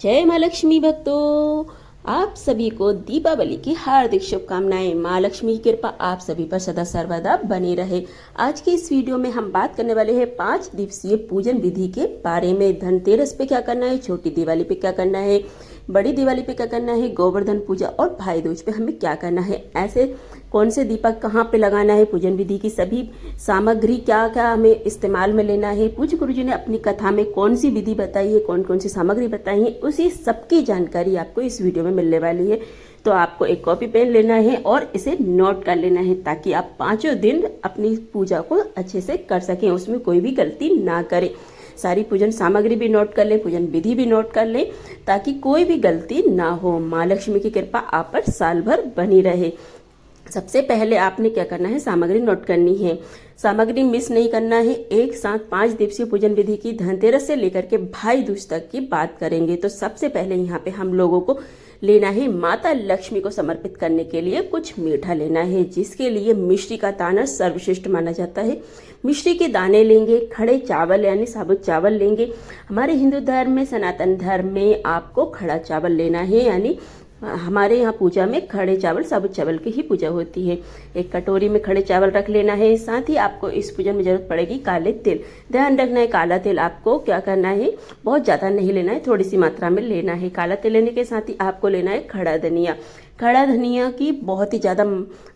जय माँ लक्ष्मी भक्तों, आप सभी को दीपावली की हार्दिक शुभकामनाएं। माँ लक्ष्मी की कृपा आप सभी पर सदा सर्वदा बनी रहे। आज के इस वीडियो में हम बात करने वाले हैं 5 दिवसीय पूजन विधि के बारे में। धनतेरस पे क्या करना है, छोटी दिवाली पे क्या करना है, बड़ी दिवाली पे क्या करना है, गोवर्धन पूजा और भाई दूज पे हमें क्या करना है, ऐसे कौन से दीपक कहाँ पे लगाना है, पूजन विधि की सभी सामग्री क्या क्या हमें इस्तेमाल में लेना है, पूज्य गुरु जी ने अपनी कथा में कौन सी विधि बताई है, कौन कौन सी सामग्री बताई है, उसी सबकी जानकारी आपको इस वीडियो में मिलने वाली है। तो आपको एक कॉपी पेन लेना है और इसे नोट कर लेना है ताकि आप 5 दिन अपनी पूजा को अच्छे से कर सकें, उसमें कोई भी गलती ना करें। सारी पूजन सामग्री भी नोट कर लें, पूजन विधि भी नोट कर लें ताकि कोई भी गलती ना हो। माँ लक्ष्मी की कृपा आप पर साल भर बनी रहे। सबसे पहले आपने क्या करना है, सामग्री नोट करनी है, सामग्री मिस नहीं करना है। एक साथ 5 दिवसीय पूजन विधि की धनतेरस से लेकर के भाई दूज तक की बात करेंगे। तो सबसे पहले यहाँ पे हम लोगों को लेना है माता लक्ष्मी को समर्पित करने के लिए कुछ मीठा लेना है, जिसके लिए मिश्री का दाना सर्वश्रेष्ठ माना जाता है। मिश्री के दाने लेंगे, खड़े चावल यानी साबुत चावल लेंगे। हमारे हिंदू धर्म में, सनातन धर्म में आपको खड़ा चावल लेना है, यानी हमारे यहाँ पूजा में खड़े चावल, साबुत चावल की ही पूजा होती है। एक कटोरी में खड़े चावल रख लेना है। साथ ही आपको इस पूजन में जरूरत पड़ेगी काले तिल। ध्यान रखना है, काला तिल आपको क्या करना है, बहुत ज़्यादा नहीं लेना है, थोड़ी सी मात्रा में लेना है। काला तिल लेने के साथ ही आपको लेना है खड़ा धनिया। खड़ा धनिया की बहुत ही ज़्यादा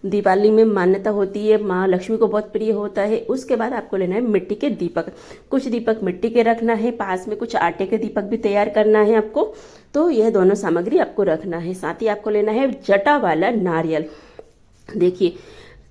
दिवाली में मान्यता होती है, माँ लक्ष्मी को बहुत प्रिय होता है। उसके बाद आपको लेना है मिट्टी के दीपक। कुछ दीपक मिट्टी के रखना है, पास में कुछ आटे के दीपक भी तैयार करना है आपको। तो यह दोनों सामग्री आपको रखना है। साथ ही आपको लेना है जटा वाला नारियल। देखिए,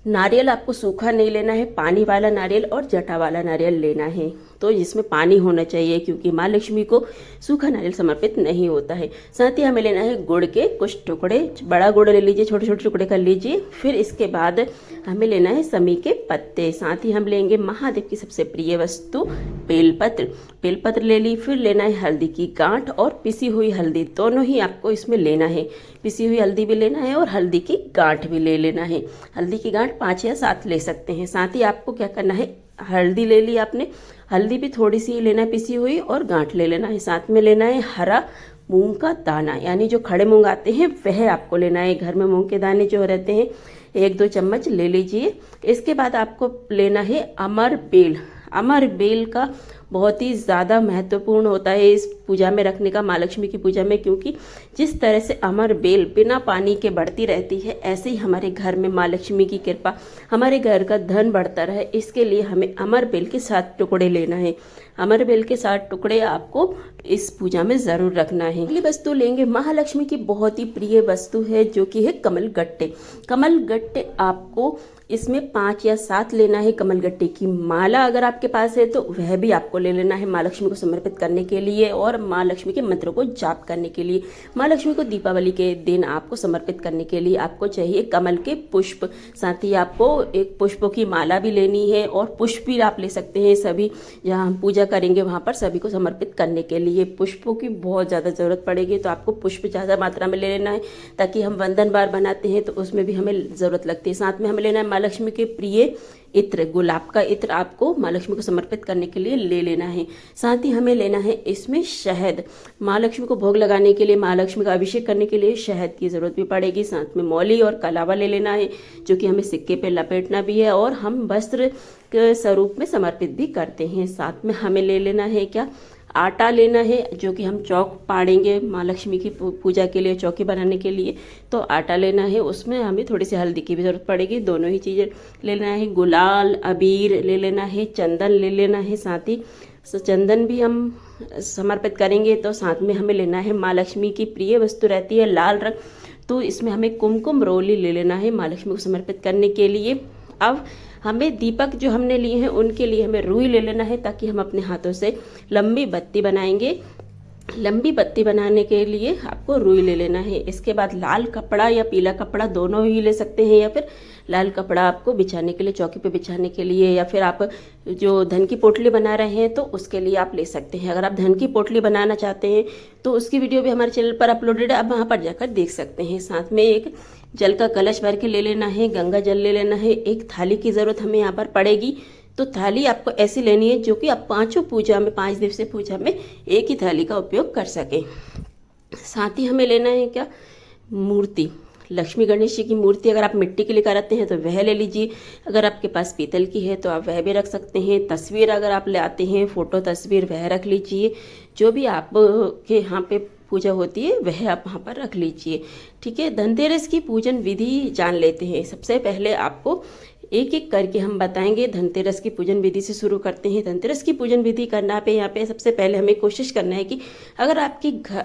नारियल आपको सूखा नहीं लेना है, पानी वाला नारियल और जटा वाला नारियल लेना है। तो जिसमें पानी होना चाहिए, क्योंकि माँ लक्ष्मी को सूखा नारियल समर्पित नहीं होता है। साथ ही हमें लेना है गुड़ के कुछ टुकड़े, बड़ा गुड़ ले लीजिए, छोटे छोटे टुकड़े कर लीजिए। फिर इसके बाद हमें लेना है समी के पत्ते। साथ ही हम लेंगे महादेव की सबसे प्रिय वस्तु बेलपत्र। बेलपत्र ले ली। फिर लेना है हल्दी की गांठ और पिसी हुई हल्दी, दोनों ही आपको इसमें लेना है। पिसी हुई हल्दी भी लेना है और हल्दी की गांठ भी ले लेना है। हल्दी की गांठ 5 या 7 ले सकते हैं। साथ ही आपको क्या करना है, हल्दी ले ली आपने, हल्दी भी थोड़ी सी लेना है पिसी हुई, और गांठ ले लेना है। साथ में लेना है हरा मूंग का दाना, यानी जो खड़े मूंग आते हैं वह आपको लेना है। घर में मूंग के दाने जो रहते हैं 1-2 चम्मच ले लीजिए। इसके बाद आपको लेना है अमर बेल। अमर बेल का बहुत ही ज़्यादा महत्वपूर्ण होता है इस पूजा में रखने का, माँ लक्ष्मी की पूजा में, क्योंकि जिस तरह से अमर बेल बिना पानी के बढ़ती रहती है, ऐसे ही हमारे घर में माँ लक्ष्मी की कृपा, हमारे घर का धन बढ़ता रहे, इसके लिए हमें अमर बेल के 7 टुकड़े लेना है। अमर बेल के 7 टुकड़े आपको इस पूजा में ज़रूर रखना है। अगली वस्तु लेंगे महालक्ष्मी की बहुत ही प्रिय वस्तु है, जो कि है कमल गट्टे। कमल गट्टे आपको इसमें 5 या 7 लेना है। कमल गट्टे की माला अगर आपके पास है तो वह भी आपको ले लेना है माँ लक्ष्मी को समर्पित करने के लिए और माँ लक्ष्मी के मंत्रों को जाप करने के लिए। माँ लक्ष्मी को दीपावली के दिन आपको समर्पित करने के लिए आपको चाहिए कमल के पुष्प। साथ ही आपको एक पुष्पों की माला भी लेनी है और पुष्प भी आप ले सकते हैं। सभी जहाँ हम पूजा करेंगे वहाँ पर सभी को समर्पित करने के लिए पुष्पों की बहुत ज़्यादा ज़रूरत पड़ेगी, तो आपको पुष्प ज़्यादा मात्रा में ले लेना है, ताकि हम वंदन बार बनाते हैं तो उसमें भी हमें ज़रूरत लगती है। साथ में हमें लेना है माँ लक्ष्मी के प्रिय इत्र, गुलाब का इत्र आपको माँ लक्ष्मी को समर्पित करने के लिए ले लेना है। साथ ही हमें लेना है इसमें शहद। माँ लक्ष्मी को भोग लगाने के लिए, माँ लक्ष्मी का अभिषेक करने के लिए शहद की ज़रूरत भी पड़ेगी। साथ में मौली और कलावा ले लेना है, जो कि हमें सिक्के पे लपेटना भी है और हम वस्त्र के स्वरूप में समर्पित भी करते हैं। साथ में हमें ले लेना है क्या, आटा लेना है, जो कि हम चौक पाड़ेंगे माँ लक्ष्मी की पूजा के लिए, चौकी बनाने के लिए, तो आटा लेना है। उसमें हमें थोड़ी सी हल्दी की भी ज़रूरत पड़ेगी। दोनों ही चीज़ें लेना है। गुलाल, अबीर ले लेना है, चंदन ले लेना है। साथ ही चंदन भी हम समर्पित करेंगे, तो साथ में हमें लेना है माँ लक्ष्मी की प्रिय वस्तु रहती है लाल रंग, तो इसमें हमें कुमकुम रोली ले लेना है माँ लक्ष्मी को समर्पित करने के लिए। अब हमें दीपक जो हमने लिए हैं उनके लिए हमें रुई ले लेना है, ताकि हम अपने हाथों से लंबी बत्ती बनाएंगे। लंबी बत्ती बनाने के लिए आपको रुई ले लेना है। इसके बाद लाल कपड़ा या पीला कपड़ा दोनों ही ले सकते हैं, या फिर लाल कपड़ा आपको बिछाने के लिए, चौकी पे बिछाने के लिए, या फिर आप जो धन की पोटली बना रहे हैं तो उसके लिए आप ले सकते हैं। अगर आप धन की पोटली बनाना चाहते हैं तो उसकी वीडियो भी हमारे चैनल पर अपलोडेड है, आप वहाँ पर जाकर देख सकते हैं। साथ में एक जल का कलश भर के ले लेना है, गंगा जल ले लेना है। एक थाली की ज़रूरत हमें यहाँ पर पड़ेगी, तो थाली आपको ऐसी लेनी है जो कि आप 5 पूजा में, 5 दिवसीय पूजा में एक ही थाली का उपयोग कर सकें। साथ ही हमें लेना है क्या, मूर्ति, लक्ष्मी गणेश जी की मूर्ति। अगर आप मिट्टी की लेकर आते हैं तो वह ले लीजिए, अगर आपके पास पीतल की है तो आप वह भी रख सकते हैं। तस्वीर अगर आप ले आते हैं, फोटो तस्वीर, वह रख लीजिए। जो भी आप के यहाँ पे पूजा होती है वह आप वहाँ पर रख लीजिए। ठीक है, धनतेरस की पूजन विधि जान लेते हैं। सबसे पहले आपको एक एक करके हम बताएंगे। धनतेरस की पूजन विधि से शुरू करते हैं। धनतेरस की पूजन विधि करना पे यहाँ पे सबसे पहले हमें कोशिश करना है कि अगर आपकी घर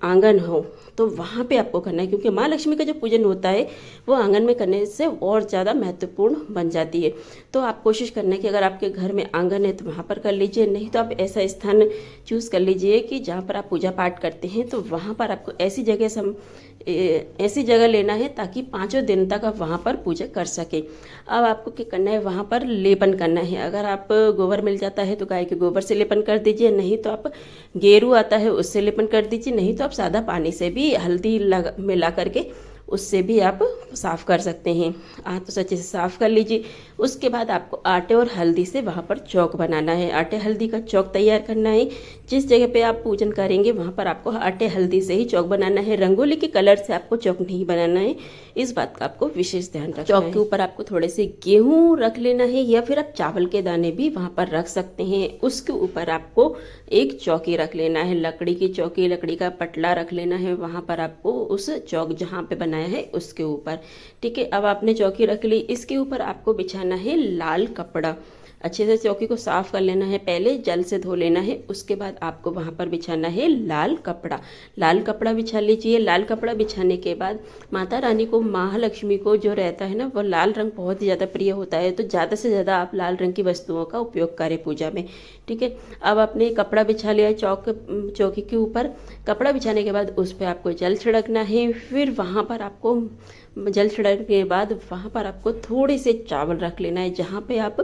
आंगन हो तो वहाँ पे आपको करना है, क्योंकि माँ लक्ष्मी का जो पूजन होता है वो आंगन में करने से और ज़्यादा महत्वपूर्ण बन जाती है। तो आप कोशिश करना है कि अगर आपके घर में आंगन है तो वहाँ पर कर लीजिए, नहीं तो आप ऐसा स्थान चूज़ कर लीजिए कि जहाँ पर आप पूजा पाठ करते हैं तो वहाँ पर आपको ऐसी जगह लेना है ताकि 5 दिन तक आप वहाँ पर पूजा कर सकें। अब आपको क्या करना है, वहाँ पर लेपन करना है। अगर आप गोबर मिल जाता है तो गाय के गोबर से लेपन कर दीजिए, नहीं तो आप गेरू आता है उससे लेपन कर दीजिए, नहीं तो आप सादा पानी से भी हल्दी मिला करके उससे भी आप साफ़ कर सकते हैं। हाथ तो अच्छे से साफ़ कर लीजिए। उसके बाद आपको आटे और हल्दी से वहाँ पर चौक बनाना है। आटे हल्दी का चौक तैयार करना है। जिस जगह पे आप पूजन करेंगे वहाँ पर आपको आटे हल्दी से ही चौक बनाना है। रंगोली के कलर से आपको चौक नहीं बनाना है, इस बात का आपको विशेष ध्यान रखना है। चौक के ऊपर आपको थोड़े से गेहूँ रख लेना है, या फिर आप चावल के दाने भी वहाँ पर रख सकते हैं। उसके ऊपर आपको एक चौकी रख लेना है, लकड़ी की चौकी, लकड़ी का पटला रख लेना है वहाँ पर आपको, उस चौक जहाँ पे बनाया है उसके ऊपर। ठीक है, अब आपने चौकी रख ली। इसके ऊपर आपको बिछाना है लाल कपड़ा। अच्छे से चौकी को साफ कर लेना है, पहले जल से धो लेना है। उसके बाद आपको वहाँ पर बिछाना है लाल कपड़ा। लाल कपड़ा बिछा लीजिए। लाल कपड़ा बिछाने के बाद माता रानी को, महालक्ष्मी को जो रहता है ना, वो लाल रंग बहुत ही ज़्यादा प्रिय होता है, तो ज़्यादा से ज़्यादा आप लाल रंग की वस्तुओं का उपयोग करें पूजा में। ठीक है, अब आपने कपड़ा बिछा लिया चौकी के ऊपर। कपड़ा बिछाने के बाद उस पर आपको जल छिड़कना है। फिर वहाँ पर आपको जल छिड़कने के बाद वहाँ पर आपको थोड़े से चावल रख लेना है। जहाँ पे आप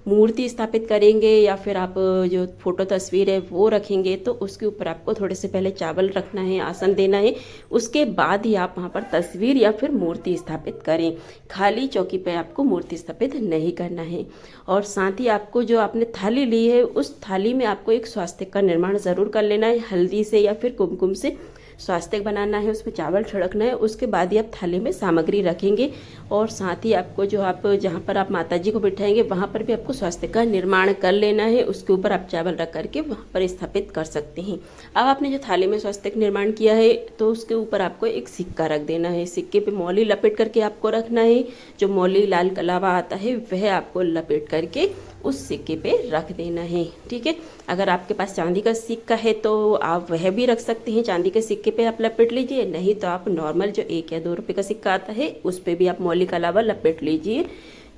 मूर्ति स्थापित करेंगे या फिर आप जो फोटो तस्वीर है वो रखेंगे, तो उसके ऊपर आपको थोड़े से पहले चावल रखना है, आसन देना है। उसके बाद ही आप वहाँ पर तस्वीर या फिर मूर्ति स्थापित करें। खाली चौकी पे आपको मूर्ति स्थापित नहीं करना है। और साथ ही आपको जो आपने थाली ली है उस थाली में आपको एक स्वास्तिक का निर्माण ज़रूर कर लेना है। हल्दी से या फिर कुमकुम से स्वास्तिक बनाना है, उसमें चावल छिड़कना है। उसके बाद ही आप थाली में सामग्री रखेंगे। और साथ ही आपको जो आप जहाँ पर आप माता जी को बिठाएंगे वहाँ पर भी आपको स्वास्तिक का निर्माण कर लेना है। उसके ऊपर आप चावल रख करके वहाँ पर स्थापित कर सकते हैं। अब आपने जो थाली में स्वास्तिक निर्माण किया है तो उसके ऊपर आपको एक सिक्का रख देना है। सिक्के पे मौली लपेट करके आपको रखना है। जो मौली लाल कलावा आता है वह आपको लपेट करके उस सिक्के पे रख देना है। ठीक है, अगर आपके पास चांदी का सिक्का है तो आप वह भी रख सकते हैं, चांदी के सिक्के पे आप लपेट लीजिए। नहीं तो आप नॉर्मल जो 1 या 2 रुपये का सिक्का आता है उस पे भी आप मौली का अलावा लपेट लीजिए।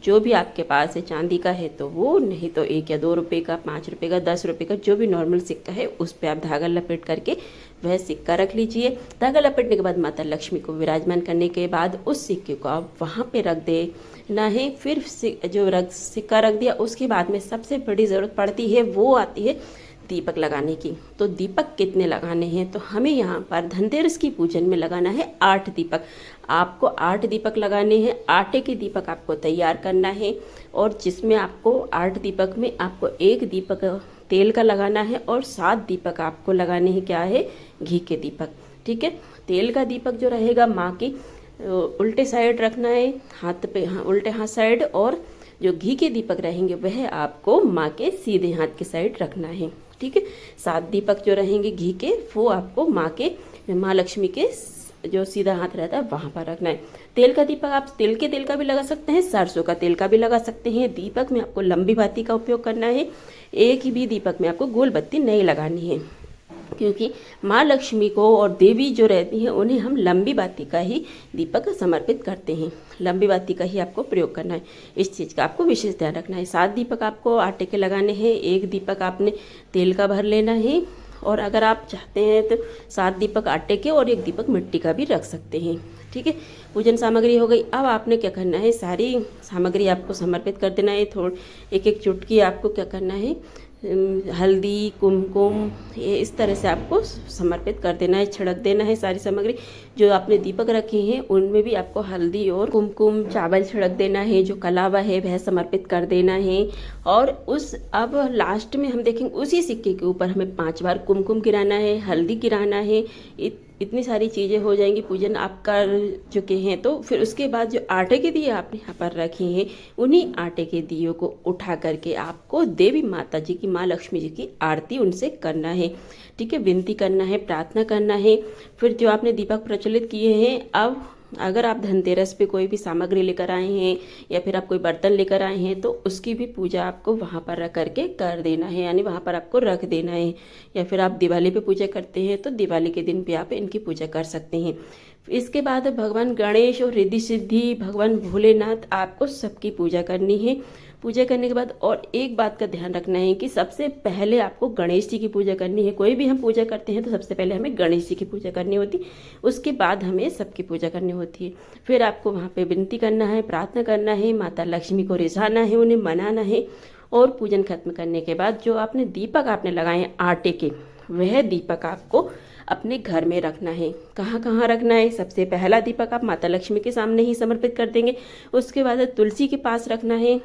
जो भी आपके पास है, चांदी का है तो वो, नहीं तो 1 या 2 रुपये का, 5 रुपये का, 10 रुपये का, जो भी नॉर्मल सिक्का है उस पर आप धागा लपेट करके वह सिक्का रख लीजिए। धागा लपेटने के बाद माता लक्ष्मी को विराजमान करने के बाद उस सिक्के को आप वहाँ पे रख देना है। फिर जो सिक्का रख दिया उसके बाद में सबसे बड़ी ज़रूरत पड़ती है, वो आती है दीपक लगाने की। तो दीपक कितने लगाने हैं, तो हमें यहाँ पर धनतेरस की पूजन में लगाना है 8 दीपक। आपको 8 दीपक लगाने हैं। आटे के दीपक आपको तैयार करना है, और जिसमें आपको 8 दीपक में आपको 1 दीपक तेल का लगाना है और 7 दीपक आपको लगाने हैं क्या है, घी के दीपक। ठीक है, तेल का दीपक जो रहेगा माँ की उल्टे साइड रखना है, हाथ पे, हाँ, उल्टे हाथ साइड। और जो घी के दीपक रहेंगे वह आपको माँ के सीधे हाथ के साइड रखना है। ठीक है, 7 दीपक जो रहेंगे घी के वो आपको माँ लक्ष्मी के जो सीधा हाथ रहता है वहाँ पर रखना है। तेल का दीपक आप तेल का भी लगा सकते हैं, सरसों का तेल का भी लगा सकते हैं। दीपक में आपको लंबी बाती का उपयोग करना है। एक ही भी दीपक में आपको गोल बत्ती नहीं लगानी है, क्योंकि माँ लक्ष्मी को और देवी जो रहती हैं उन्हें हम लंबी बाती का ही दीपक समर्पित करते हैं। लंबी बाती का ही आपको प्रयोग करना है, इस चीज़ का आपको विशेष ध्यान रखना है। 7 दीपक आपको आटे के लगाने हैं, 1 दीपक आपने तेल का भर लेना है। और अगर आप चाहते हैं तो 7 दीपक आटे के और 1 दीपक मिट्टी का भी रख सकते हैं। ठीक है, पूजन सामग्री हो गई। अब आपने क्या करना है, सारी सामग्री आपको समर्पित कर देना है। एक एक चुटकी आपको क्या करना है, हल्दी, कुमकुम, ये इस तरह से आपको समर्पित कर देना है, छिड़क देना है। सारी सामग्री जो आपने दीपक रखे हैं उनमें भी आपको हल्दी और कुमकुम, चावल छिड़क देना है। जो कलावा है वह समर्पित कर देना है। और अब लास्ट में हम देखेंगे उसी सिक्के के ऊपर हमें 5 बार कुमकुम गिराना है, हल्दी गिराना है। इतनी सारी चीज़ें हो जाएंगी, पूजन आप कर चुके हैं, तो फिर उसके बाद जो आटे के दिए आपने यहाँ पर रखे हैं, उन्हीं आटे के दियों को उठा करके आपको देवी माता जी की, माँ लक्ष्मी जी की आरती उनसे करना है। ठीक है, विनती करना है, प्रार्थना करना है। फिर जो आपने दीपक प्रज्वलित किए हैं, अब अगर आप धनतेरस पे कोई भी सामग्री लेकर आए हैं या फिर आप कोई बर्तन लेकर आए हैं, तो उसकी भी पूजा आपको वहाँ पर रख करके कर देना है, यानी वहाँ पर आपको रख देना है। या फिर आप दिवाली पे पूजा करते हैं तो दिवाली के दिन भी आप इनकी पूजा कर सकते हैं। इसके बाद भगवान गणेश और रिद्धि सिद्धि, भगवान भोलेनाथ, आपको सबकी पूजा करनी है। पूजा करने के बाद और एक बात का ध्यान रखना है कि सबसे पहले आपको गणेश जी की पूजा करनी है। कोई भी हम पूजा करते हैं तो सबसे पहले हमें गणेश जी की पूजा करनी होती, उसके बाद हमें सबकी पूजा करनी होती है। फिर आपको वहाँ पे विनती करना है, प्रार्थना करना है, माता लक्ष्मी को रिझाना है, उन्हें मनाना है। और पूजन खत्म करने के बाद जो आपने दीपक आपने लगाए हैं आटे के, वह दीपक आपको अपने घर में रखना है। कहाँ कहाँ रखना है? सबसे पहला दीपक आप माता लक्ष्मी के सामने ही समर्पित कर देंगे, उसके बाद तुलसी के पास रखना है,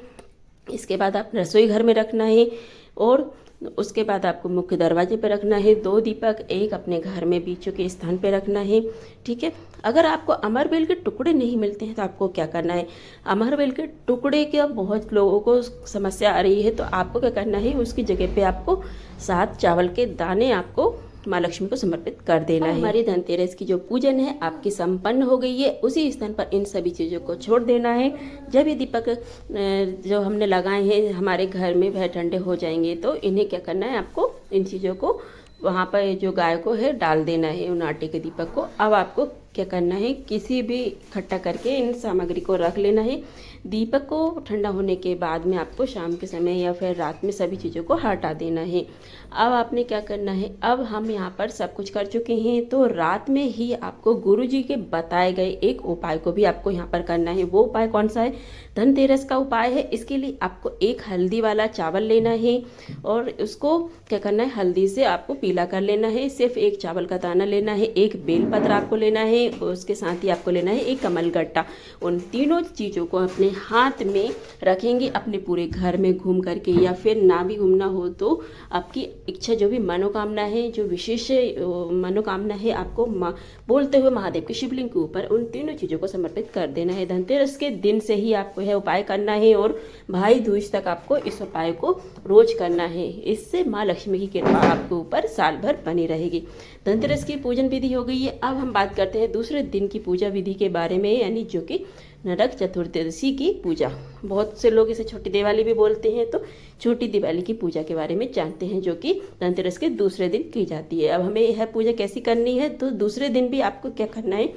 इसके बाद आप रसोई घर में रखना है, और उसके बाद आपको मुख्य दरवाजे पर रखना है। 2 दीपक, एक अपने घर में बीचों के स्थान पे रखना है। ठीक है, अगर आपको अमरबेल के टुकड़े नहीं मिलते हैं तो आपको क्या करना है? अमरबेल के टुकड़े के बहुत लोगों को समस्या आ रही है, तो आपको क्या करना है, उसकी जगह पे आपको 7 चावल के दाने आपको माँ लक्ष्मी को समर्पित कर देना है। हमारी धनतेरस की जो पूजन है आपकी संपन्न हो गई है। उसी स्थान पर इन सभी चीज़ों को छोड़ देना है। जब ये दीपक जो हमने लगाए हैं हमारे घर में वह ठंडे हो जाएंगे, तो इन्हें क्या करना है, आपको इन चीज़ों को वहाँ पर जो गाय को है डाल देना है, उन आटे के दीपक को। अब आपको क्या करना है, किसी भी इकट्ठा करके इन सामग्री को रख लेना है। दीपक को ठंडा होने के बाद में आपको शाम के समय या फिर रात में सभी चीज़ों को हटा देना है। अब आपने क्या करना है, अब हम यहाँ पर सब कुछ कर चुके हैं, तो रात में ही आपको गुरुजी के बताए गए एक उपाय को भी आपको यहाँ पर करना है। वो उपाय कौन सा है? धनतेरस का उपाय है। इसके लिए आपको एक हल्दी वाला चावल लेना है और उसको क्या करना है, हल्दी से आपको पीला कर लेना है। सिर्फ एक चावल का दाना लेना है, एक बेलपत्र आपको लेना है, उसके साथ ही आपको लेना है एक कमलगट्टा। उन तीनों चीज़ों को अपने हाथ में रखेंगे, अपने पूरे घर में घूम करके, या फिर ना भी घूमना हो तो आपकी इच्छा जो भी मनोकामना है, जो विशेष मनोकामना है, आपको बोलते हुए महादेव के शिवलिंग के ऊपर उन तीनों चीज़ों को समर्पित कर देना है। धनतेरस के दिन से ही आपको यह उपाय करना है और भाई दूज तक आपको इस उपाय को रोज करना है। इससे माँ लक्ष्मी की कृपा आपके ऊपर साल भर बनी रहेगी। धनतेरस की पूजन विधि हो गई है। अब हम बात करते हैं दूसरे दिन की पूजा विधि के बारे में, यानी जो कि नरक चतुर्दशी की पूजा। बहुत से लोग इसे छोटी दिवाली भी बोलते हैं, तो छोटी दिवाली की पूजा के बारे में जानते हैं, जो कि धनतेरस के दूसरे दिन की जाती है। अब हमें यह पूजा कैसी करनी है, तो दूसरे दिन भी आपको क्या करना है,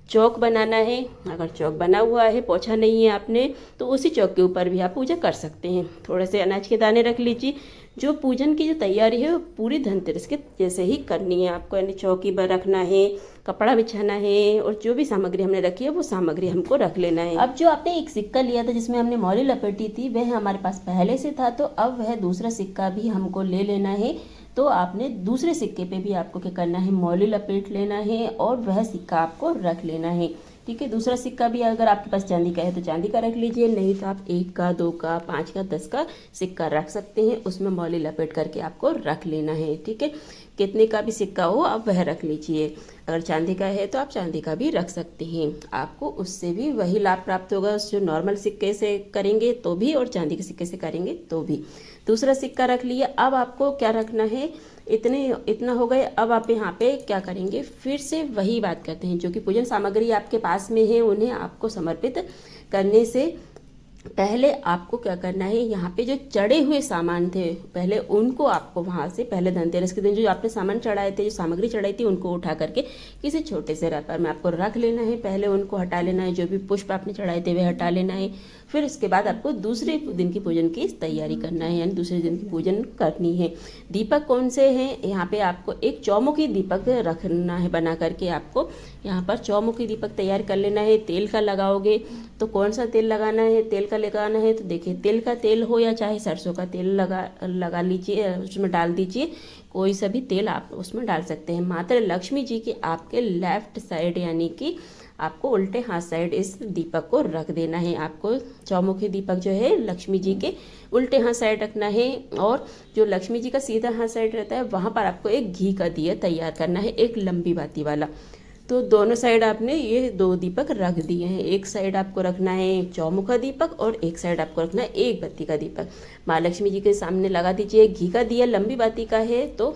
चौक बनाना है। अगर चौक बना हुआ है, पोछा नहीं है आपने, तो उसी चौक के ऊपर भी आप पूजा कर सकते हैं। थोड़े से अनाज के दाने रख लीजिए। जो पूजन की जो तैयारी है वो पूरी धनतेरस के जैसे ही करनी है आपको, यानी चौकी पर रखना है, कपड़ा बिछाना है, और जो भी सामग्री हमने रखी है वो सामग्री हमको रख लेना है। अब जो आपने एक सिक्का लिया था जिसमें हमने मौली लपेटी थी, वह हमारे पास पहले से था, तो अब वह दूसरा सिक्का भी हमको ले लेना है। तो आपने दूसरे सिक्के पे भी आपको क्या करना है, मौली लपेट लेना है और वह सिक्का आपको रख लेना है। ठीक है, दूसरा सिक्का भी अगर आपके पास चांदी का है तो चांदी का रख लीजिए, नहीं तो आप 1 का, 2 का, 5 का, 10 का सिक्का रख सकते हैं। उसमें मौली लपेट करके आपको रख लेना है। ठीक है, कितने का भी सिक्का हो आप वह रख लीजिए। अगर चांदी का है तो आप चांदी का भी रख सकते हैं, आपको उससे भी वही लाभ प्राप्त होगा जो नॉर्मल सिक्के से करेंगे तो भी, और चांदी के सिक्के से करेंगे तो भी। दूसरा सिक्का रख लिया। अब आपको क्या रखना है, इतना हो गए। अब आप यहाँ पे क्या करेंगे, फिर से वही बात करते हैं, जो कि पूजन सामग्री आपके पास में है उन्हें आपको समर्पित करने से पहले आपको क्या करना है, यहाँ पे जो चढ़े हुए सामान थे पहले उनको आपको वहाँ से, पहले धनतेरस के दिन जो आपने सामान चढ़ाए थे, जो सामग्री चढ़ाई थी, उनको उठा करके किसी छोटे से रैपर में आपको रख लेना है। पहले उनको हटा लेना है, जो भी पुष्प आपने चढ़ाए थे वे हटा लेना है। फिर उसके बाद आपको दूसरे दिन की पूजन की तैयारी करना है, यानी दूसरे दिन की पूजन करनी है। दीपक कौन से हैं, यहाँ पे आपको एक चौमुखी दीपक रखना है बना करके। आपको यहाँ पर चौमुखी दीपक तैयार कर लेना है। तेल का लगाओगे तो कौन सा तेल लगाना है, तेल का लगाना है तो देखिए, तेल का तेल हो या चाहे सरसों का तेल लगा लीजिए, उसमें डाल दीजिए। कोई सा भी तेल आप उसमें डाल सकते हैं। माता लक्ष्मी जी की आपके लेफ्ट साइड, यानी कि आपको उल्टे हाथ साइड इस दीपक को रख देना है। आपको चौमुखी दीपक जो है लक्ष्मी जी के उल्टे हाथ साइड रखना है, और जो लक्ष्मी जी का सीधा हाथ साइड रहता है वहाँ पर आपको एक घी का दिया तैयार करना है, एक लंबी बाती वाला। तो दोनों साइड आपने ये 2 दीपक रख दिए हैं। एक साइड आपको रखना है चौमुखा दीपक और एक साइड आपको रखना है एक बत्ती का दीपक। माँ लक्ष्मी जी के सामने लगा दीजिए। घी का दिया लंबी बाती का है तो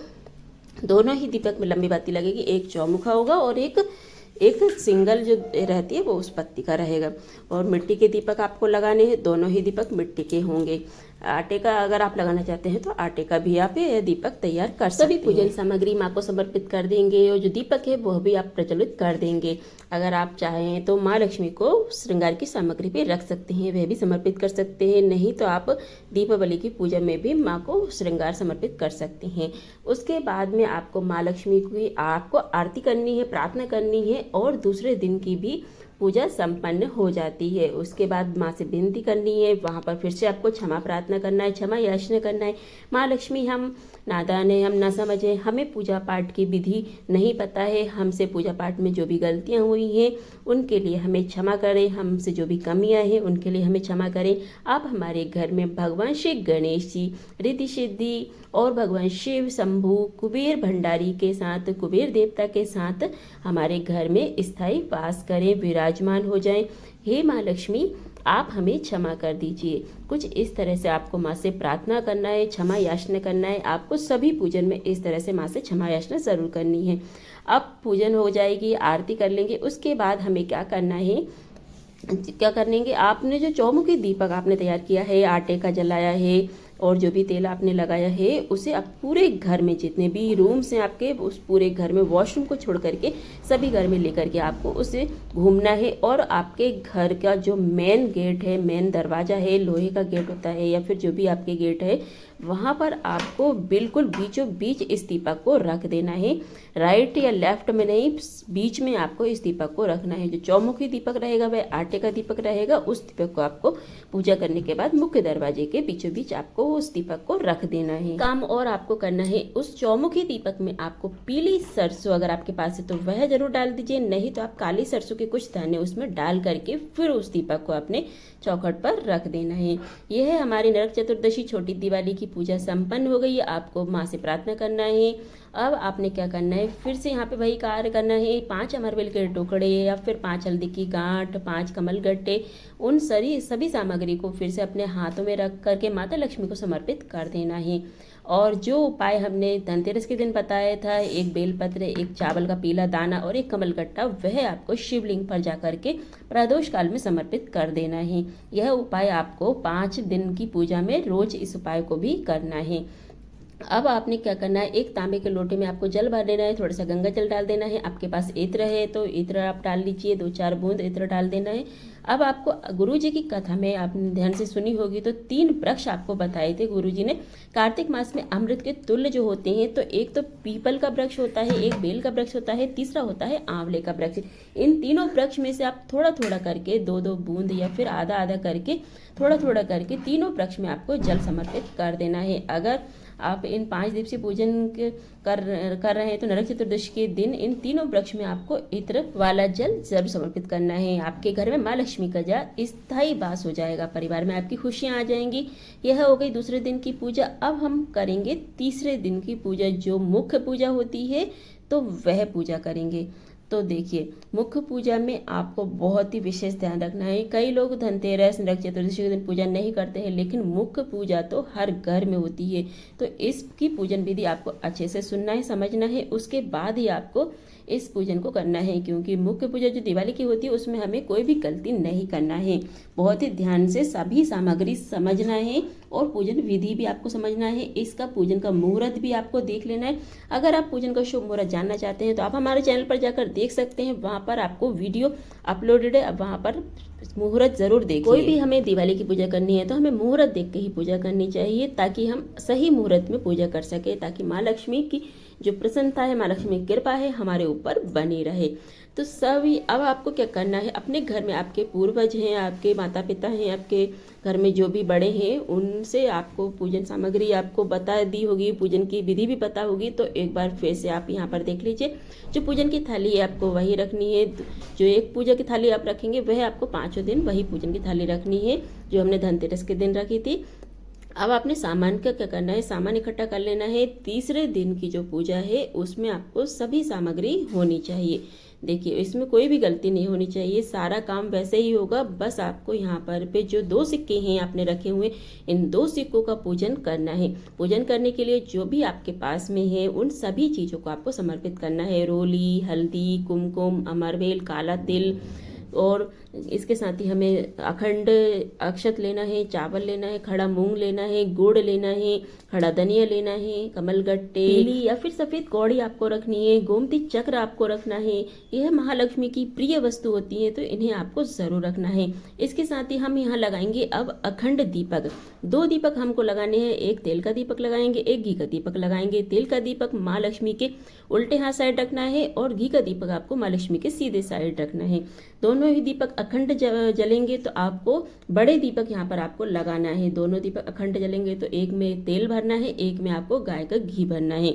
दोनों ही दीपक में लंबी बाती लगेगी, एक चौमुखा होगा और एक सिंगल जो रहती है वो उस पत्ती का रहेगा। और मिट्टी के दीपक आपको लगाने हैं, दोनों ही दीपक मिट्टी के होंगे। आटे का अगर आप लगाना चाहते हैं तो आटे का भी आप ये दीपक तैयार कर सकते हैं। सभी पूजन सामग्री माँ को समर्पित कर देंगे और जो दीपक है वह भी आप प्रज्वलित कर देंगे। अगर आप चाहें तो माँ लक्ष्मी को श्रृंगार की सामग्री भी रख सकते हैं, वह भी समर्पित कर सकते हैं। नहीं तो आप दीपावली की पूजा में भी माँ को श्रृंगार समर्पित कर सकते हैं। उसके बाद में आपको माँ लक्ष्मी की आपको आरती करनी है, प्रार्थना करनी है और दूसरे दिन की भी पूजा संपन्न हो जाती है। उसके बाद माँ से विनती करनी है, वहाँ पर फिर से आपको क्षमा प्रार्थना करना है, क्षमा याचना करना है। माँ लक्ष्मी हम नादान है, हम ना समझे, हमें पूजा पाठ की विधि नहीं पता है, हमसे पूजा पाठ में जो भी गलतियाँ हुई हैं उनके लिए हमें क्षमा करें, हमसे जो भी कमियाँ हैं उनके लिए हमें क्षमा करें। आप हमारे घर में भगवान श्री गणेश जी, रिद्धि सिद्धि और भगवान शिव, शंभु, कुबेर भंडारी के साथ, कुबेर देवता के साथ हमारे घर में स्थायी वास करें, विराजमान हो जाएं। हे माँ लक्ष्मी आप हमें क्षमा कर दीजिए। कुछ इस तरह से आपको माँ से प्रार्थना करना है, क्षमा याचना करना है। आपको सभी पूजन में इस तरह से माँ से क्षमा याचना जरूर करनी है। अब पूजन हो जाएगी, आरती कर लेंगे। उसके बाद हमें क्या करना है, क्या करेंगे, आपने जो चौमुखी दीपक आपने तैयार किया है, आटे का जलाया है और जो भी तेल आपने लगाया है उसे आप पूरे घर में जितने भी रूम्स हैं आपके, उस पूरे घर में वॉशरूम को छोड़ करके सभी घर में लेकर के आपको उसे घूमना है। और आपके घर का जो मेन गेट है, मेन दरवाज़ा है, लोहे का गेट होता है या फिर जो भी आपके गेट है, वहाँ पर आपको बिल्कुल बीचों बीच इस दीपक को रख देना है। राइट या लेफ्ट में नहीं, बीच में आपको इस दीपक को रखना है। जो चौमुखी दीपक रहेगा वह आटे का दीपक रहेगा। उस दीपक को आपको पूजा करने के बाद मुख्य दरवाजे के बीचों बीच आपको उस दीपक को रख देना है। काम और आपको करना है, उस चौमुखी दीपक में आपको पीली सरसों अगर आपके पास है तो वह जरूर डाल दीजिए, नहीं तो आप काली सरसों के कुछ दाने उसमें डाल करके फिर उस दीपक को अपने चौखट पर रख देना है। यह है हमारी नरक चतुर्दशी छोटी दिवाली की पूजा संपन्न हो गई है। आपको माँ से प्रार्थना करना है। अब आपने क्या करना है, फिर से यहाँ पे वही कार्य करना है। 5 अमरबेल के टुकड़े या फिर 5 हल्दी की गांठ, 5 कमल गट्टे, उन सभी सामग्री को फिर से अपने हाथों में रख करके माता लक्ष्मी को समर्पित कर देना है। और जो उपाय हमने धनतेरस के दिन बताया था, एक बेलपत्र, एक चावल का पीला दाना और एक कमल गट्टा, वह आपको शिवलिंग पर जा करके प्रदोष काल में समर्पित कर देना है। यह उपाय आपको 5 दिन की पूजा में रोज इस उपाय को भी करना है। अब आपने क्या करना है, एक तांबे के लोटे में आपको जल भर लेना है, थोड़ा सा गंगा जल डाल देना है। आपके पास इत्र है तो इत्र आप डाल लीजिए, 2-4 बूंद इत्र डाल देना है। अब आपको गुरु जी की कथा में आपने ध्यान से सुनी होगी तो 3 वृक्ष आपको बताए थे गुरु जी ने। कार्तिक मास में अमृत के तुल्य जो होते हैं, तो एक तो पीपल का वृक्ष होता है, एक बेल का वृक्ष होता है, तीसरा होता है आंवले का वृक्ष। इन तीनों वृक्ष में से आप थोड़ा थोड़ा करके 2-2 बूंद या फिर आधा आधा करके थोड़ा थोड़ा करके तीनों वृक्ष में आपको जल समर्पित कर देना है। अगर आप इन 5 दिवसीय पूजन कर रहे हैं तो नरक चतुर्दशी के दिन इन तीनों वृक्ष में आपको इत्र वाला जल जरूर समर्पित करना है। आपके घर में माँ लक्ष्मी का स्थायी वास हो जाएगा, परिवार में आपकी खुशियां आ जाएंगी। यह हो गई दूसरे दिन की पूजा। अब हम करेंगे तीसरे दिन की पूजा, जो मुख्य पूजा होती है तो वह पूजा करेंगे। तो देखिए, मुख्य पूजा में आपको बहुत ही विशेष ध्यान रखना है। कई लोग धनतेरस, नरक चतुर्दशी के दिन पूजा नहीं करते हैं, लेकिन मुख्य पूजा तो हर घर में होती है। तो इसकी पूजन विधि आपको अच्छे से सुनना है, समझना है, उसके बाद ही आपको इस पूजन को करना है। क्योंकि मुख्य पूजा जो दिवाली की होती है उसमें हमें कोई भी गलती नहीं करना है। बहुत ही ध्यान से सभी सामग्री समझना है और पूजन विधि भी आपको समझना है। इसका पूजन का मुहूर्त भी आपको देख लेना है। अगर आप पूजन का शुभ मुहूर्त जानना चाहते हैं तो आप हमारे चैनल पर जाकर देख सकते हैं, वहाँ पर आपको वीडियो अपलोडेड है, वहाँ पर मुहूर्त जरूर देखिए। कोई भी हमें दिवाली की पूजा करनी है तो हमें मुहूर्त देख के ही पूजा करनी चाहिए, ताकि हम सही मुहूर्त में पूजा कर सके, ताकि माँ लक्ष्मी की जो प्रसन्नता है, माँ लक्ष्मी की कृपा है हमारे ऊपर बनी रहे। तो सभी अब आपको क्या करना है, अपने घर में आपके पूर्वज हैं, आपके माता पिता हैं, आपके घर में जो भी बड़े हैं उनसे आपको पूजन सामग्री आपको बता दी होगी, पूजन की विधि भी पता होगी। तो एक बार फिर से आप यहाँ पर देख लीजिए, जो पूजन की थाली है आपको वही रखनी है। जो एक पूजा की थाली आप रखेंगे वह आपको 5 दिन वही पूजन की थाली रखनी है जो हमने धनतेरस के दिन रखी थी। अब आपने सामान का क्या करना है, सामान इकट्ठा कर लेना है। तीसरे दिन की जो पूजा है उसमें आपको सभी सामग्री होनी चाहिए। देखिए इसमें कोई भी गलती नहीं होनी चाहिए, सारा काम वैसे ही होगा। बस आपको यहाँ पर पे जो 2 सिक्के हैं आपने रखे हुए, इन 2 सिक्कों का पूजन करना है। पूजन करने के लिए जो भी आपके पास में है उन सभी चीज़ों को आपको समर्पित करना है। रोली, हल्दी, कुमकुम, अमरवेल, काला तिल, और इसके साथ ही हमें अखंड अक्षत लेना है, चावल लेना है, खड़ा मूंग लेना है, गुड़ लेना है, खड़ा धनिया लेना है, कमलगट्टे, पीली या फिर सफेद कौड़ी आपको रखनी है, गोमती चक्र आपको रखना है। यह महालक्ष्मी की प्रिय वस्तु होती है तो इन्हें आपको जरूर रखना है। इसके साथ ही हम यहाँ लगाएंगे अब अखंड दीपक। 2 दीपक हमको लगाने हैं, एक तेल का दीपक लगाएंगे, एक घी का दीपक लगाएंगे। तेल का दीपक माँ लक्ष्मी के उल्टे हाथ साइड रखना है और घी का दीपक आपको माँ लक्ष्मी के सीधे साइड रखना है। दोनों ही दीपक अखंड जलेंगे तो आपको बड़े दीपक यहाँ पर आपको लगाना है। दोनों दीपक अखंड जलेंगे तो एक में तेल भरना है, एक में आपको गाय का घी भरना है।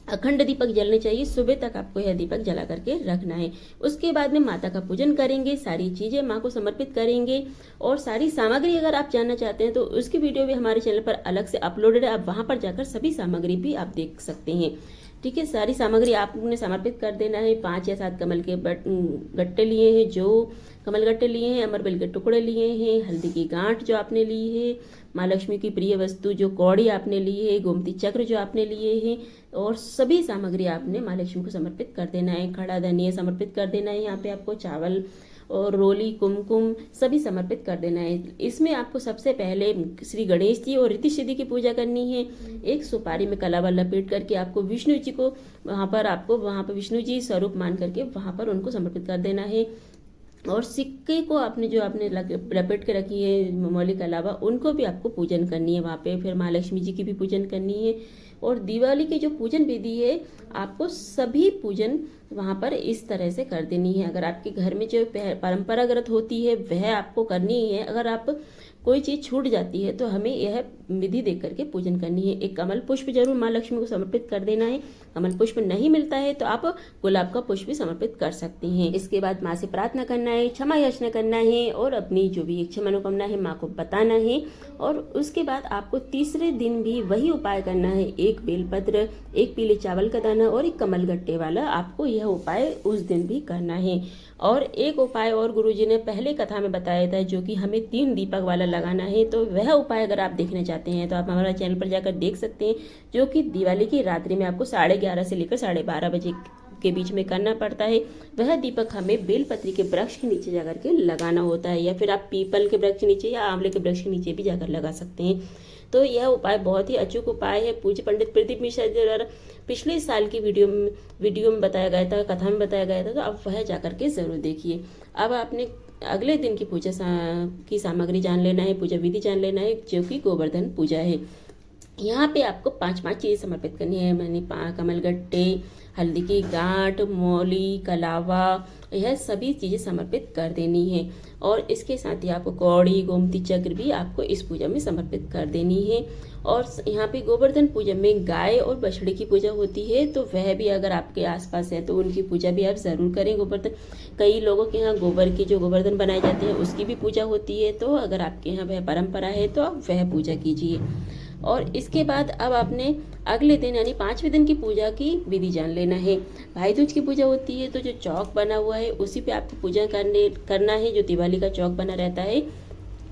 अखंड दीपक जलने चाहिए, सुबह तक आपको यह दीपक जला करके रखना है। उसके बाद में माता का पूजन करेंगे, सारी चीजें माँ को समर्पित करेंगे। और सारी सामग्री अगर आप जानना चाहते हैं तो उसकी वीडियो भी हमारे चैनल पर अलग से अपलोडेड है, आप वहां पर जाकर सभी सामग्री भी आप देख सकते हैं। ठीक है, सारी सामग्री आपने समर्पित कर देना है। 5 या 7 कमल के गट्टे लिए हैं, जो कमल गट्टे लिए हैं, अमरबेल के टुकड़े लिए हैं, हल्दी की गांठ जो आपने ली है, माँ लक्ष्मी की प्रिय वस्तु जो कौड़ी आपने ली है, गोमती चक्र जो आपने लिए हैं, और सभी सामग्री आपने माँ लक्ष्मी को समर्पित कर देना है। खड़ा धनिया समर्पित कर देना है, यहाँ पे आपको चावल और रोली, कुमकुम सभी समर्पित कर देना है। इसमें आपको सबसे पहले श्री गणेश जी और रिद्धि सिद्धि की पूजा करनी है। एक सुपारी में कलावा लपेट करके आपको विष्णु जी को वहाँ पर विष्णु जी स्वरूप मान करके वहाँ पर उनको समर्पित कर देना है। और सिक्के को आपने जो आपने लपेट के रखी है मौली के अलावा उनको भी आपको पूजन करनी है वहाँ पे। फिर माँ लक्ष्मी जी की भी पूजन करनी है। और दिवाली की जो पूजन विधि है आपको सभी पूजन वहाँ पर इस तरह से कर देनी है। अगर आपके घर में जो परंपरागत होती है वह आपको करनी है। अगर आप कोई चीज़ छूट जाती है तो हमें यह विधि देख करके पूजन करनी है। एक कमल पुष्प जरूर माँ लक्ष्मी को समर्पित कर देना है। कमल पुष्प नहीं मिलता है तो आप गुलाब का पुष्प भी समर्पित कर सकते हैं। इसके बाद माँ से प्रार्थना करना है, क्षमा याचना करना है और अपनी जो भी इच्छा मनोकामना है माँ को बताना है। और उसके बाद आपको तीसरे दिन भी वही उपाय करना है। एक बेलपत्र, एक पीले चावल का दाना और एक कमल गट्टे वाला आपको यह उपाय उस दिन भी करना है। और एक उपाय और गुरुजी ने पहले कथा में बताया था जो कि हमें 3 दीपक वाला लगाना है। तो वह उपाय अगर आप देखना चाहते हैं तो आप हमारा चैनल पर जाकर देख सकते हैं, जो कि दिवाली की रात्रि में आपको 11:30 से लेकर 12:30 बजे के बीच में करना पड़ता है। वह दीपक हमें बेलपत्री के वृक्ष के नीचे जाकर के लगाना होता है, या फिर आप पीपल के वृक्ष के नीचे या आंवले के वृक्ष के नीचे भी जाकर लगा सकते हैं। तो यह उपाय बहुत ही अचूक उपाय है। पूज्य पंडित प्रदीप मिश्रा जी द्वारा पिछले साल की वीडियो में बताया गया था, कथा में बताया गया था, तो आप वह जाकर के जरूर देखिए। अब आपने अगले दिन की पूजा की सामग्री जान लेना है, पूजा विधि जान लेना है, जो कि गोवर्धन पूजा है। यहाँ पे आपको 5 चीज़ें समर्पित करनी है। मैंने कमल गट्टे, हल्दी की गांठ, मौली, कलावा, यह सभी चीज़ें समर्पित कर देनी है। और इसके साथ ही आपको कौड़ी, गोमती चक्र भी आपको इस पूजा में समर्पित कर देनी है। और यहाँ पे गोवर्धन पूजा में गाय और बछड़े की पूजा होती है, तो वह भी अगर आपके आसपास है तो उनकी पूजा भी आप ज़रूर करें। गोवर्धन, कई लोगों के यहाँ गोबर के जो गोवर्धन बनाए जाते हैं उसकी भी पूजा होती है, तो अगर आपके यहाँ वह परंपरा है तो आप वह पूजा कीजिए। और इसके बाद अब आपने अगले दिन यानी 5वें दिन की पूजा की विधि जान लेना है। भाई दूज की पूजा होती है तो जो चौक बना हुआ है उसी पे आपको पूजा करना है, जो दिवाली का चौक बना रहता है।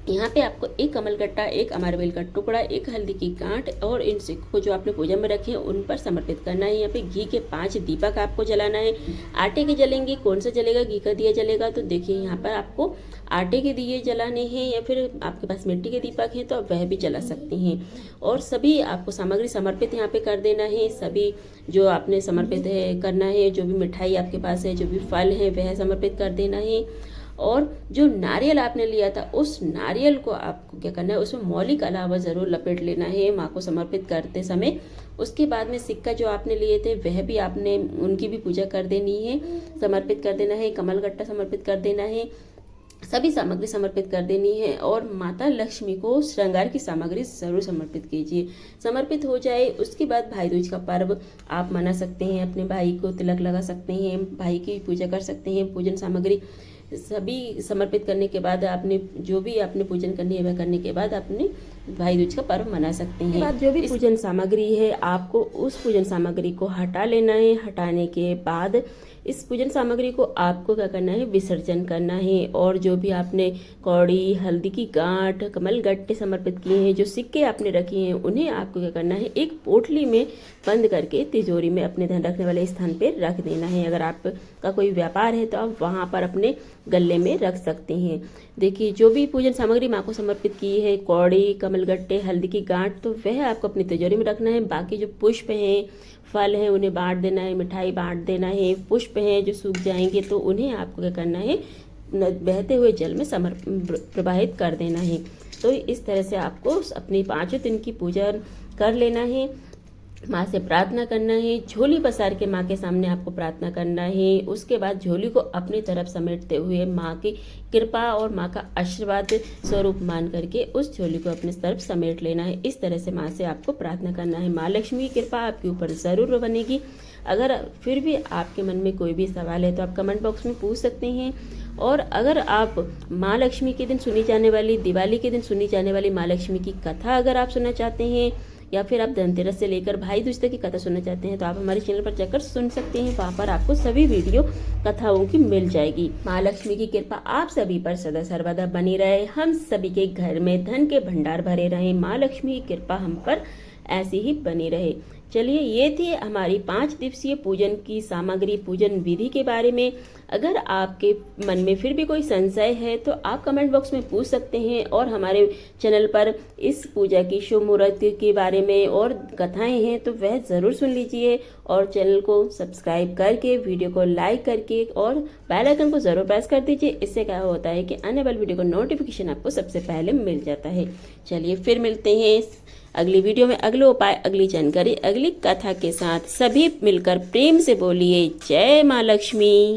यहाँ पे आपको एक कमलगट्टा, एक अमरबेल का टुकड़ा, एक हल्दी की गांठ और इन सिक्कों को जो आपने पूजा में रखे हैं उन पर समर्पित करना है। यहाँ पे घी के 5 दीपक आपको जलाना है। आटे के जलेंगे, कौन सा जलेगा, घी का दिया जलेगा। तो देखिए यहाँ पर आपको आटे के दिए जलाने हैं, या फिर आपके पास मिट्टी के दीपक हैं तो आप वह भी जला सकते हैं। और सभी आपको सामग्री समर्पित यहाँ पे कर देना है। सभी जो आपने समर्पित है करना है, जो भी मिठाई आपके पास है, जो भी फल है वह समर्पित कर देना है। और जो नारियल आपने लिया था उस नारियल को आपको क्या करना है, उसमें मौली का अलावा ज़रूर लपेट लेना है माँ को समर्पित करते समय। उसके बाद में सिक्का जो आपने लिए थे वह भी आपने उनकी भी पूजा कर देनी है, समर्पित कर देना है। कमल गट्टा समर्पित कर देना है, सभी सामग्री समर्पित कर देनी है। और माता लक्ष्मी को श्रृंगार की सामग्री जरूर समर्पित कीजिए। समर्पित हो जाए उसके बाद भाई दूज का पर्व आप मना सकते हैं, अपने भाई को तिलक लगा सकते हैं, भाई की पूजा कर सकते हैं। पूजन सामग्री सभी समर्पित करने के बाद आपने जो भी आपने पूजन करनी है वह करने के बाद आपने भाई दूज का पर्व मना सकते हैं। बाद जो भी पूजन सामग्री है आपको उस पूजन सामग्री को हटा लेना है। हटाने के बाद इस पूजन सामग्री को आपको क्या करना है, विसर्जन करना है। और जो भी आपने कौड़ी, हल्दी की गांठ, कमल गट्टे समर्पित किए हैं, जो सिक्के आपने रखे हैं, उन्हें आपको क्या करना है, एक पोटली में बंद करके तिजोरी में अपने धन रखने वाले स्थान पर रख देना है। अगर आपका कोई व्यापार है तो आप वहाँ पर अपने गले में रख सकते हैं। देखिए जो भी पूजन सामग्री माँ को समर्पित की है, कौड़ी, कमल गट्टे, हल्दी की गांठ, तो वह आपको अपनी तिजोरी में रखना है। बाकी जो पुष्प हैं, फल हैं, उन्हें बांट देना है, मिठाई बांट देना है। पुष्प हैं जो सूख जाएंगे तो उन्हें आपको क्या करना है, बहते हुए जल में प्रवाहित कर देना है। तो इस तरह से आपको अपनी 5 दिन की पूजा कर लेना है। माँ से प्रार्थना करना है, झोली पसार के माँ के सामने आपको प्रार्थना करना है। उसके बाद झोली को अपनी तरफ समेटते हुए माँ की कृपा और माँ का आशीर्वाद स्वरूप मान करके उस झोली को अपने तरफ समेट लेना है। इस तरह से माँ से आपको प्रार्थना करना है। माँ लक्ष्मी की कृपा आपके ऊपर ज़रूर बनेगी। अगर फिर भी आपके मन में कोई भी सवाल है तो आप कमेंट बॉक्स में पूछ सकते हैं। और अगर आप माँ लक्ष्मी के दिन सुनी जाने वाली, दिवाली के दिन सुनी जाने वाली माँ लक्ष्मी की कथा अगर आप सुनना चाहते हैं, या फिर आप धनतेरस से लेकर भाई दूज तक की कथा सुनना चाहते हैं, तो आप हमारे चैनल पर जाकर सुन सकते हैं। वहाँ पर आपको सभी वीडियो कथाओं की मिल जाएगी। माँ लक्ष्मी की कृपा आप सभी पर सदा सर्वदा बनी रहे। हम सभी के घर में धन के भंडार भरे रहे। माँ लक्ष्मी की कृपा हम पर ऐसी ही बनी रहे। चलिए ये थी हमारी 5 दिवसीय पूजन की सामग्री, पूजन विधि के बारे में। अगर आपके मन में फिर भी कोई संशय है तो आप कमेंट बॉक्स में पूछ सकते हैं। और हमारे चैनल पर इस पूजा की शुभ मुहूर्त के बारे में और कथाएं हैं तो वह ज़रूर सुन लीजिए। और चैनल को सब्सक्राइब करके, वीडियो को लाइक करके और बेल आइकन को ज़रूर प्रेस कर दीजिए। इससे क्या होता है कि आने वाली वीडियो का नोटिफिकेशन आपको सबसे पहले मिल जाता है। चलिए फिर मिलते हैं अगली वीडियो में, अगले उपाय, अगली जानकारी, अगली कथा के साथ। सभी मिलकर प्रेम से बोलिए जय माँ लक्ष्मी।